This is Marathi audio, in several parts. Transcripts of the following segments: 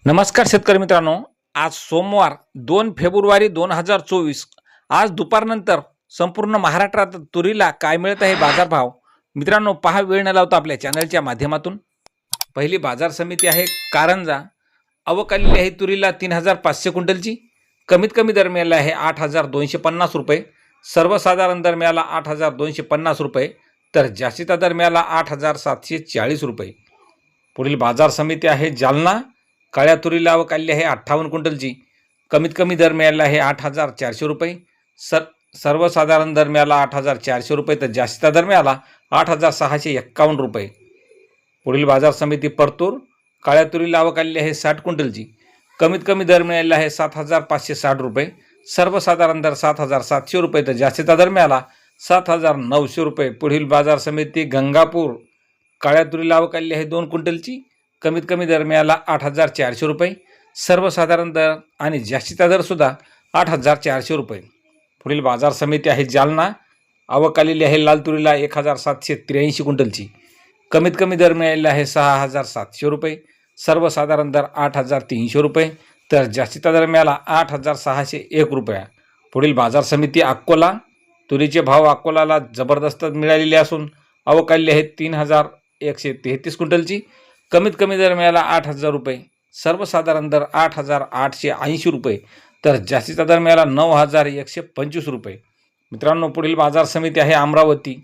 नमस्कार शेतकरी मित्रांनो, आज सोमवार 2 फेब्रुवारी 2024 आज दुपारनंतर संपूर्ण महाराष्ट्रात तुरीला काय मिळत आहे बाजारभाव मित्रांनो पहा, वेळ न लावता आपल्या चॅनलच्या माध्यमातून पहिली बाजार समिती आहे कारंजा. आवक आलेली आहे तुरीला 3500 क्विंटलची. कमीत कमी दर मिळाला आहे 8250 रुपये. सर्वसाधारण दर मिळाला 8250 रुपये, तर जास्तीचा दर मिळाला 8740 रुपये. पुढील बाजार समिती आहे जालना. काळ्या तुरीला आवक आली आहे 58 क्विंटलची. कमीत कमी दर मिळाला आहे 8400 रुपये. सर्वसाधारण दर मिळाला 8400 रुपये, तर जास्तीचा दर मिळाला 8651 रुपये. पुढील बाजार समिती परतूर. काळ्या तुरीला आवक आली आहे 60 क्विंटलची. कमीत कमी दर मिळाला आहे 7560 रुपये. सर्वसाधारण दर 7700 रुपये, तर जास्तीचा दर मिळाला 7900 रुपये. पुढील बाजार समिती गंगापूर. काळ्या तुरीला आवक आली आहे 2 क्विंटलची. कमीत कमी दर मिळाला 8400 रुपये. सर्वसाधारण दर आणि जास्तीचा दरसुद्धा 8400 रुपये. पुढील बाजार समिती आहे जालना. आवक आलेली आहे लाल तुरीला 1783 क्विंटलची. कमीत कमी दर मिळालेला आहे 6700 रुपये. सर्वसाधारण दर 8300 रुपये, तर जास्तीचा दर मिळाला 8601 रुपया. पुढील बाजार समिती अकोला. तुरीचे भाव अकोलाला जबरदस्त मिळालेले असून आवक आलेली आहे 3133 क्विंटलची. कमीत कमी दर मिळाला 8000 रुपये. सर्वसाधारण दर 8880 रुपये, तर जास्तीचा दर मिळाला 9125 रुपये. मित्रांनो, पुढील बाजार समिती आहे अमरावती.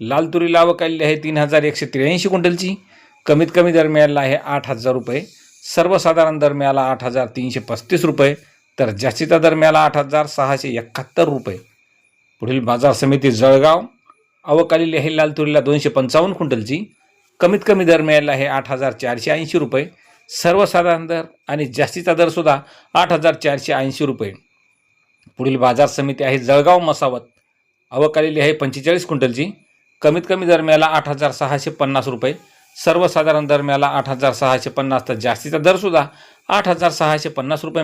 लाल तुरीला आवक आलेली आहे 3183 क्विंटलची. कमीत कमी दर मिळाला आहे 8000 रुपये. सर्वसाधारण दर मिळाला 8335 रुपये, तर जास्तीचा दर मिळाला 8671 रुपये. पुढील बाजार समिती जळगाव. आवक आलेली आहे लाल तुरीला 255 क्विंटलची. कमीत कमी दर मिळाला आहे 8480 रुपये. सर्वसाधारण दर आणि जास्तीचा दरसुद्धा 8480 रुपये. पुढील बाजार समिती आहे जळगाव मसावत. आवक आलेली आहे 45 क्विंटलची. कमीत कमी दर मिळाला 8650 रुपये. सर्वसाधारण दर मिळाला 8650, तर जास्तीचा दरसुद्धा 8650 रुपये.